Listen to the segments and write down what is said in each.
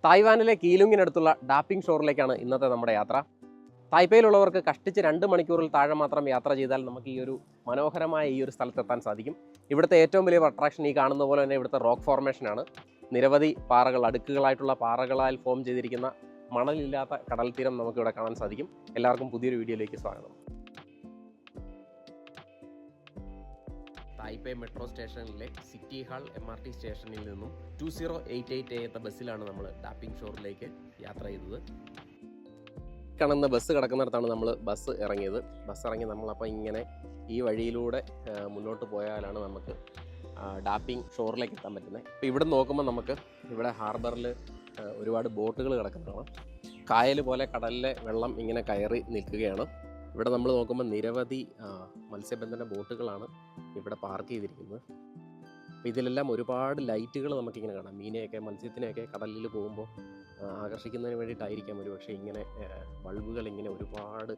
തായ്വാനിലെ കീലുങ്ങിനടുത്തുള്ള ഡാപ്പിംഗ് ഷോറിലേക്കാണ് ഇന്നത്തെ നമ്മുടെ യാത്ര. തായ്പേയിലുള്ളവർക്ക് കഷ്ടിച്ച് 2 മണിക്കൂറിൽ താഴെ മാത്രം യാത്ര ചെയ്താൽ നമുക്ക് ഈ ഒരു മനോഹരമായ ഈ ഒരു സ്ഥലത്തെത്താൻ സാധിക്കും. ഇവിടുത്തെ ഏറ്റവും വലിയ അട്രാക്ഷൻ ഈ കാണുന്ന പോലെ തന്നെ ഇവിടുത്തെ റോക്ക് ഫോർമേഷനാണ്. നിരവധി പാറകൾ, അടുക്കുകളായിട്ടുള്ള പാറകളാൽ ഫോം ചെയ്തിരിക്കുന്ന മണലില്ലാത്ത കടൽ തീരം നമുക്കിവിടെ കാണാൻ സാധിക്കും. എല്ലാവർക്കും പുതിയൊരു വീഡിയോയിലേക്ക് സ്വാഗതം. തായ്പേ മെട്രോ സ്റ്റേഷനിലെ സിറ്റി ഹാൾ MRT സ്റ്റേഷനിൽ നിന്നും 2088 എന്ന ബസ്സിലാണ് നമ്മൾ ഡാപ്പിംഗ് ഷോറിലേക്ക് യാത്ര ചെയ്തത്. കാണുന്ന ബസ് കിടക്കുന്നിടത്താണ് നമ്മൾ ബസ് ഇറങ്ങിയത്. ബസ് ഇറങ്ങി നമ്മളപ്പോൾ ഇങ്ങനെ ഈ വഴിയിലൂടെ മുന്നോട്ട് പോയാലാണ് നമുക്ക് ഡാപ്പിംഗ് ഷോറിലേക്ക് എത്താൻ പറ്റുന്നത്. ഇപ്പോൾ ഇവിടെ നോക്കുമ്പോൾ നമുക്ക് ഇവിടെ ഹാർബറിൽ ഒരുപാട് ബോട്ടുകൾ കിടക്കുന്നതാണ്. കായൽ പോലെ കടലിലെ വെള്ളം ഇങ്ങനെ കയറി നിൽക്കുകയാണ്. ഇവിടെ നമ്മൾ നോക്കുമ്പോൾ നിരവധി മത്സ്യബന്ധന ബോട്ടുകളാണ് ഇവിടെ പാർക്ക് ചെയ്തിരിക്കുന്നത്. അപ്പോൾ ഇതിലെല്ലാം ഒരുപാട് ലൈറ്റുകൾ നമുക്കിങ്ങനെ കാണാം. മീനെയൊക്കെ മത്സ്യത്തിനെയൊക്കെ കടലിൽ പോകുമ്പോൾ ആകർഷിക്കുന്നതിന് വേണ്ടിയിട്ടായിരിക്കാം ഒരു പക്ഷേ ഇങ്ങനെ ബൾബുകൾ ഇങ്ങനെ ഒരുപാട്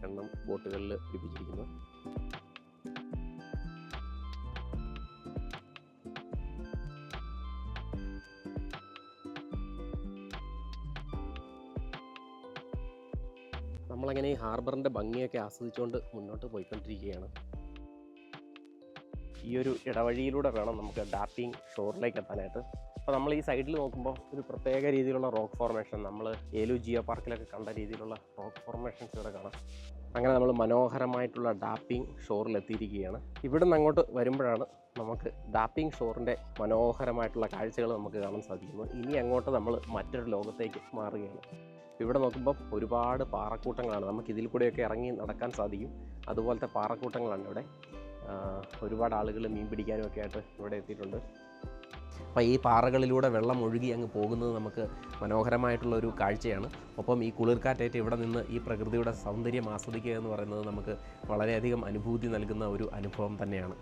എണ്ണം ബോട്ടുകളിൽ പിടിപ്പിച്ചിരിക്കുന്നു. നമ്മളങ്ങനെ ഈ ഹാർബറിൻ്റെ ഭംഗിയൊക്കെ ആസ്വദിച്ചുകൊണ്ട് മുന്നോട്ട് പോയിക്കൊണ്ടിരിക്കുകയാണ്. ഈ ഒരു ഇടവഴിയിലൂടെ വേണം നമുക്ക് ഡാപ്പിംഗ് ഷോറിലേക്ക് എത്താനായിട്ട്. അപ്പോൾ നമ്മൾ ഈ സൈഡിൽ നോക്കുമ്പോൾ ഒരു പ്രത്യേക രീതിയിലുള്ള റോക്ക് ഫോർമേഷൻ, നമ്മൾ ഏലു ജിയോ പാർക്കിലൊക്കെ കണ്ട രീതിയിലുള്ള റോക്ക് ഫോർമേഷൻസ് ഇവിടെ കാണാം. അങ്ങനെ നമ്മൾ മനോഹരമായിട്ടുള്ള ഡാപ്പിംഗ് ഷോറിൽ എത്തിയിരിക്കുകയാണ്. ഇവിടെ നിന്ന് അങ്ങോട്ട് വരുമ്പോഴാണ് നമുക്ക് ഡാപ്പിംഗ് ഷോറിൻ്റെ മനോഹരമായിട്ടുള്ള കാഴ്ചകൾ നമുക്ക് കാണാൻ സാധിക്കുന്നത്. ഇനി അങ്ങോട്ട് നമ്മൾ മറ്റൊരു ലോകത്തേക്ക് മാറുകയാണ്. ഇവിടെ നോക്കുമ്പോൾ ഒരുപാട് പാറക്കൂട്ടങ്ങളാണ്. നമുക്ക് ഇതിൽ കൂടെയൊക്കെ ഇറങ്ങി നടക്കാൻ സാധിക്കും. അതുപോലത്തെ പാറക്കൂട്ടങ്ങളാണ് ഇവിടെ. ഒരുപാട് ആളുകൾ മീൻ പിടിക്കാനും ഒക്കെ ആയിട്ട് ഇവിടെ എത്തിയിട്ടുണ്ട്. അപ്പോൾ ഈ പാറകളിലൂടെ വെള്ളം ഒഴുകി അങ്ങ് പോകുന്നത് നമുക്ക് മനോഹരമായിട്ടുള്ളൊരു കാഴ്ചയാണ്. ഒപ്പം ഈ കുളിർക്കാറ്റേറ്റ് ഇവിടെ നിന്ന് ഈ പ്രകൃതിയുടെ സൗന്ദര്യം ആസ്വദിക്കുക എന്ന് പറയുന്നത് നമുക്ക് വളരെയധികം അനുഭൂതി നൽകുന്ന ഒരു അനുഭവം തന്നെയാണ്.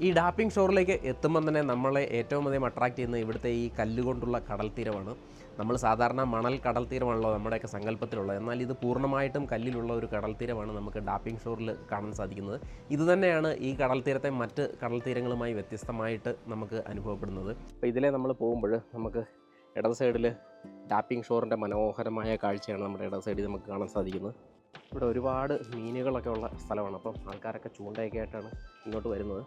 ഈ ഡാപ്പിംഗ് ഷോറിലേക്ക് എത്തുമ്പം തന്നെ നമ്മളെ ഏറ്റവും അധികം അട്രാക്റ്റ് ചെയ്യുന്നത് ഇവിടുത്തെ ഈ കല്ലുകൊണ്ടുള്ള കടൽ തീരമാണ്. നമ്മൾ സാധാരണ മണൽ കടൽ തീരമാണല്ലോ നമ്മുടെയൊക്കെ സങ്കല്പത്തിലുള്ളത്. എന്നാൽ ഇത് പൂർണ്ണമായിട്ടും കല്ലിലുള്ള ഒരു കടൽ തീരമാണ് നമുക്ക് ഡാപ്പിംഗ് ഷോറിൽ കാണാൻ സാധിക്കുന്നത്. ഇതുതന്നെയാണ് ഈ കടൽ തീരത്തെ മറ്റ് കടൽ തീരങ്ങളുമായി വ്യത്യസ്തമായിട്ട് നമുക്ക് അനുഭവപ്പെടുന്നത്. അപ്പോൾ ഇതിലെ നമ്മൾ പോകുമ്പോൾ നമുക്ക് ഇടത് സൈഡിൽ ഡാപ്പിംഗ് ഷോറിൻ്റെ മനോഹരമായ കാഴ്ചയാണ് നമ്മുടെ ഇടത് സൈഡിൽ നമുക്ക് കാണാൻ സാധിക്കുന്നത്. ഇവിടെ ഒരുപാട് മീനുകളൊക്കെ ഉള്ള സ്ഥലമാണ്. അപ്പം ആൾക്കാരൊക്കെ ചൂണ്ടയൊക്കെ ആയിട്ടാണ് ഇങ്ങോട്ട് വരുന്നത്.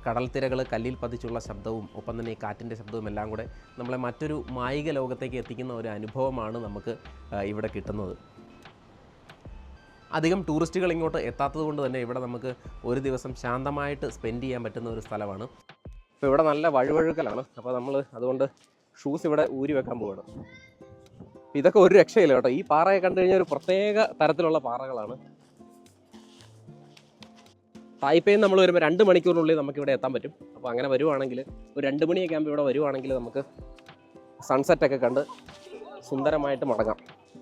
കടൽത്തിരകൾ കല്ലിൽ പതിച്ചുള്ള ശബ്ദവും ഒപ്പം തന്നെ ഈ കാറ്റിൻ്റെ ശബ്ദവും എല്ലാം കൂടെ നമ്മളെ മറ്റൊരു മായിക ലോകത്തേക്ക് എത്തിക്കുന്ന ഒരു അനുഭവമാണ് നമുക്ക് ഇവിടെ കിട്ടുന്നത്. അധികം ടൂറിസ്റ്റുകൾ ഇങ്ങോട്ട് എത്താത്തത് കൊണ്ട് തന്നെ ഇവിടെ നമുക്ക് ഒരു ദിവസം ശാന്തമായിട്ട് സ്പെൻഡ് ചെയ്യാൻ പറ്റുന്ന ഒരു സ്ഥലമാണ്. ഇപ്പോൾ ഇവിടെ നല്ല വഴുവഴുക്കലാണ്. അപ്പോൾ നമ്മൾ അതുകൊണ്ട് ഷൂസ് ഇവിടെ ഊരി വെക്കാൻ പോവുകയാണ്. ഇതൊക്കെ ഒരു രക്ഷയില്ല കേട്ടോ. ഈ പാറയെ കണ്ടു കഴിഞ്ഞാൽ ഒരു പ്രത്യേക തരത്തിലുള്ള പാറകളാണ്. തായ്പേയിൽ നമ്മൾ വരുമ്പോൾ 2 മണിക്കൂറിനുള്ളിൽ നമുക്കിവിടെ എത്താൻ പറ്റും. അപ്പോൾ അങ്ങനെ വരുവാണെങ്കിൽ ഒരു 2 മണിയൊക്കെ ആകുമ്പോൾ ഇവിടെ വരുവാണെങ്കിൽ നമുക്ക് സൺസെറ്റൊക്കെ കണ്ട് സുന്ദരമായിട്ട് മടങ്ങാം.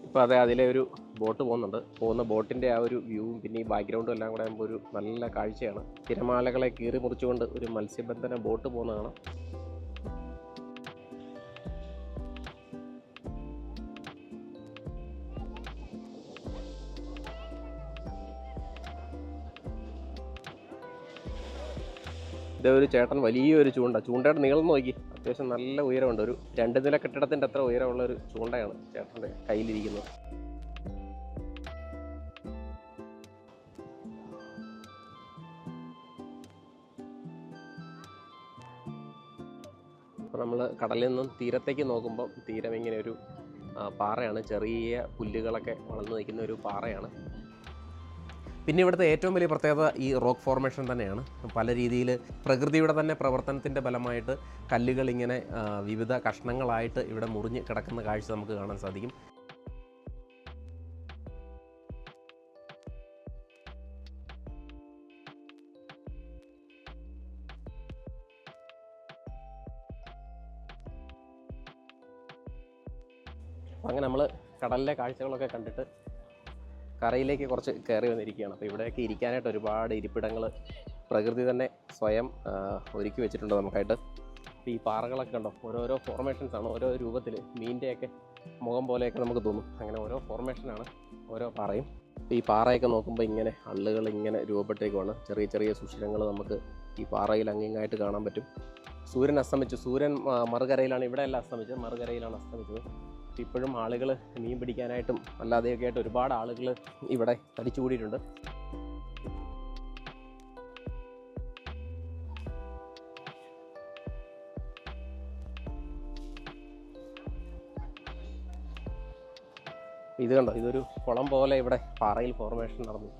ഇപ്പോൾ അതെ, അതിലെ ഒരു ബോട്ട് പോകുന്നുണ്ട്. പോകുന്ന ബോട്ടിൻ്റെ ആ ഒരു വ്യൂവും പിന്നെ ഈ ബാക്ക്ഗ്രൗണ്ടും എല്ലാം കൂടെ ആകുമ്പോൾ ഒരു നല്ല കാഴ്ചയാണ്. തിരമാലകളെ കീറി മുറിച്ചുകൊണ്ട് ഒരു മത്സ്യബന്ധന ബോട്ട് പോകുന്നതാണ്. ഇതൊരു ചേട്ടൻ വലിയൊരു ചൂണ്ടയുടെ നീളം നോക്കി, അത്യാവശ്യം നല്ല ഉയരമുണ്ട്. ഒരു 2 നില കെട്ടിടത്തിൻ്റെ അത്ര ഉയരമുള്ളൊരു ചൂണ്ടയാണ് ചേട്ടൻ്റെ കയ്യിലിരിക്കുന്നത്. അപ്പോൾ നമ്മൾ കടലിൽ നിന്നും തീരത്തേക്ക് നോക്കുമ്പോൾ തീരം ഇങ്ങനെ ഒരു പാറയാണ്. ചെറിയ പുല്ലുകളൊക്കെ വളർന്നു നിൽക്കുന്ന ഒരു പാറയാണ്. പിന്നെ ഇവിടുത്തെ ഏറ്റവും വലിയ പ്രത്യേകത ഈ റോക്ക് ഫോർമേഷൻ തന്നെയാണ്. പല രീതിയിൽ പ്രകൃതിയുടെ തന്നെ പ്രവർത്തനത്തിൻ്റെ ഫലമായിട്ട് കല്ലുകൾ ഇങ്ങനെ വിവിധ കഷ്ണങ്ങളായിട്ട് ഇവിടെ മുറിഞ്ഞ് കിടക്കുന്ന കാഴ്ച നമുക്ക് കാണാൻ സാധിക്കും. അങ്ങനെ നമ്മൾ കടലിലെ കാഴ്ചകളൊക്കെ കണ്ടിട്ട് കരയിലേക്ക് കുറച്ച് കയറി വന്നിരിക്കുകയാണ്. അപ്പോൾ ഇവിടെയൊക്കെ ഇരിക്കാനായിട്ട് ഒരുപാട് ഇരിപ്പിടങ്ങൾ പ്രകൃതി തന്നെ സ്വയം ഒരുക്കി വെച്ചിട്ടുണ്ട് നമുക്കായിട്ട്. ഈ പാറകളൊക്കെ ഉണ്ടോ, ഓരോരോ ഫോർമേഷൻസാണ്, ഓരോ രൂപത്തിൽ മീനിൻ്റെയൊക്കെ മുഖം പോലെയൊക്കെ നമുക്ക് തോന്നും. അങ്ങനെ ഓരോ ഫോർമേഷനാണ് ഓരോ പാറയും. ഈ പാറയൊക്കെ നോക്കുമ്പോൾ ഇങ്ങനെ അള്ളുകൾ ഇങ്ങനെ രൂപപ്പെട്ടേക്കുവാണ്. ചെറിയ ചെറിയ സുഷിരങ്ങൾ നമുക്ക് ഈ പാറയിൽ അങ്ങിങ്ങായിട്ട് കാണാൻ പറ്റും. സൂര്യൻ അസ്തമിച്ചു. സൂര്യൻ മറുകരയിലാണ്, ഇവിടെയല്ല അസ്തമിച്ചത്, മറുകരയിലാണ് അസ്തമിച്ചത്. ഇപ്പോഴും ആളുകൾ മീൻ പിടിക്കാനായിട്ടും അല്ലാതെയൊക്കെ ആയിട്ട് ഒരുപാട് ആളുകൾ ഇവിടെ തടിച്ചുകൂടിയിട്ടുണ്ട്. ഇത് കണ്ടോ, ഇതൊരു കുളം പോലെ ഇവിടെ പാറയിൽ ഫോർമേഷൻ നടന്നു.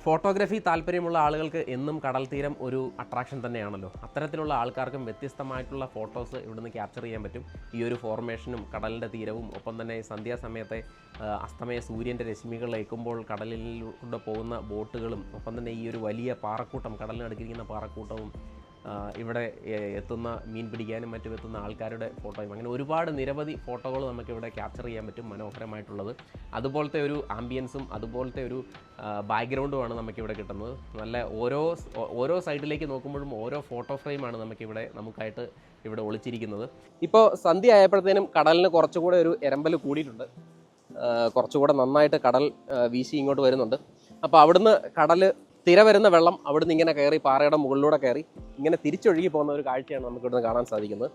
ഫോട്ടോഗ്രാഫി താല്പര്യമുള്ള ആളുകൾക്ക് എന്നും കടൽ തീരം ഒരു അട്രാക്ഷൻ തന്നെയാണല്ലോ. അത്തരത്തിലുള്ള ആൾക്കാർക്കും വ്യത്യസ്തമായിട്ടുള്ള ഫോട്ടോസ് ഇവിടുന്ന് ക്യാപ്ചർ ചെയ്യാൻ പറ്റും. ഈ ഒരു ഫോർമേഷനും കടലിൻ്റെ തീരവും ഒപ്പം തന്നെ സന്ധ്യാസമയത്തെ അസ്തമയ സൂര്യൻ്റെ രശ്മികൾ ഏൽക്കുമ്പോൾ കടലിലൂടെ പോകുന്ന ബോട്ടുകളും ഒപ്പം തന്നെ ഈ ഒരു വലിയ പാറക്കൂട്ടം, കടലിനടുക്കിരിക്കുന്ന പാറക്കൂട്ടവും ഇവിടെ എത്തുന്ന മീൻ പിടിക്കാനും മറ്റും എത്തുന്ന ആൾക്കാരുടെ ഫോട്ടോയും, അങ്ങനെ ഒരുപാട് നിരവധി ഫോട്ടോകൾ നമുക്കിവിടെ ക്യാപ്ചർ ചെയ്യാൻ പറ്റും, മനോഹരമായിട്ടുള്ളത്. അതുപോലത്തെ ഒരു ആംബിയൻസും അതുപോലത്തെ ഒരു ബാക്ക്ഗ്രൗണ്ടുമാണ് നമുക്കിവിടെ കിട്ടുന്നത്. നല്ല ഓരോ സൈഡിലേക്ക് നോക്കുമ്പോഴും ഓരോ ഫോട്ടോ ഫ്രെയിമാണ് നമുക്കായിട്ട് ഇവിടെ ഒളിച്ചിരിക്കുന്നത്. ഇപ്പോൾ സന്ധ്യ ആയപ്പോഴത്തേനും കടലിന് കുറച്ചുകൂടെ ഒരു എരമ്പൽ കൂടിയിട്ടുണ്ട്. കുറച്ചുകൂടെ നന്നായിട്ട് കടൽ വീശി ഇങ്ങോട്ട് വരുന്നുണ്ട്. അപ്പോൾ അവിടുന്ന് തിര വരുന്ന വെള്ളം അവിടുന്ന് ഇങ്ങനെ കയറി പാറയുടെ മുകളിലൂടെ കയറി ഇങ്ങനെ തിരിച്ചൊഴുകി പോകുന്ന ഒരു കാഴ്ചയാണ് നമുക്ക് ഇവിടുന്ന് കാണാൻ സാധിക്കുന്നത്.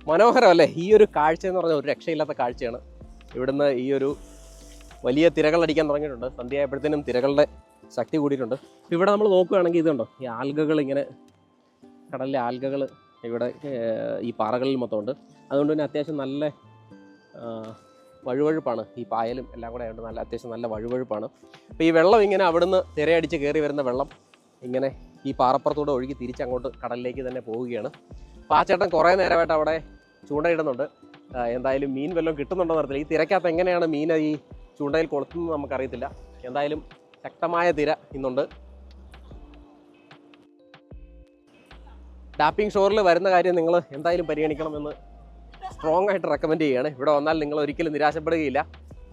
മനോഹരമല്ലേ ഈ ഒരു കാഴ്ച എന്ന് പറഞ്ഞാൽ? ഒരു രക്ഷയില്ലാത്ത കാഴ്ചയാണ്. ഇവിടുന്ന് ഈ ഒരു വലിയ തിരകൾ അടിക്കാൻ തുടങ്ങിയിട്ടുണ്ട്. സന്ധ്യയായപ്പോഴത്തേനും തിരകളുടെ ശക്തി കൂടിയിട്ടുണ്ട്. ഇവിടെ നമ്മൾ നോക്കുകയാണെങ്കിൽ ഇതുണ്ടോ, ഈ ആൽഗകൾ ഇങ്ങനെ, കടലിലെ ആൽഗകൾ ഇവിടെ ഈ പാറകളിൽ മൊത്തം ഉണ്ട്. അതുകൊണ്ട് തന്നെ അത്യാവശ്യം നല്ല വഴുവഴുപ്പാണ്. ഈ പായലും എല്ലാം കൂടെ ആയതുകൊണ്ട് അത്യാവശ്യം നല്ല വഴുവഴുപ്പാണ്. അപ്പോൾ ഈ വെള്ളം ഇങ്ങനെ അവിടുന്ന് തിരയടിച്ച് കയറി വരുന്ന വെള്ളം ഇങ്ങനെ ഈ പാറപ്പുറത്തൂടെ ഒഴുകി തിരിച്ചങ്ങോട്ട് കടലിലേക്ക് തന്നെ പോവുകയാണ്. അപ്പോൾ ആ ചേട്ടൻ കുറേ നേരമായിട്ട് അവിടെ ചൂണ്ടയിടുന്നുണ്ട്. എന്തായാലും മീൻ വല്ലതും കിട്ടുന്നുണ്ടോ എന്നറിയത്തില്ല. ഈ തിരക്കകത്ത് എങ്ങനെയാണ് മീൻ ഈ ചൂണ്ടയിൽ കൊളുത്തുന്നത് നമുക്കറിയത്തില്ല. എന്തായാലും ശക്തമായ തിര ഇന്നുണ്ട്. ഡാപ്പിംഗ് ഷോറിൽ വരുന്ന കാര്യം നിങ്ങൾ എന്തായാലും പരിഗണിക്കണമെന്ന് സ്ട്രോങ് ആയിട്ട് റെക്കമെൻഡ് ചെയ്യുകയാണ്. ഇവിടെ വന്നാൽ നിങ്ങൾ ഒരിക്കലും നിരാശപ്പെടുകയില്ല.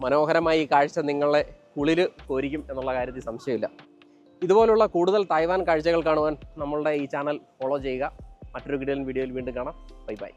മനോഹരമായി ഈ കാഴ്ച നിങ്ങളെ കുളിര് കോരിക്കും എന്നുള്ള കാര്യത്തിൽ സംശയമില്ല. ഇതുപോലുള്ള കൂടുതൽ തായ്വാൻ കാഴ്ചകൾ കാണുവാൻ നമ്മളുടെ ഈ ചാനൽ ഫോളോ ചെയ്യുക. മറ്റൊരു വീഡിയോയിൽ വീണ്ടും കാണാം. Bye bye.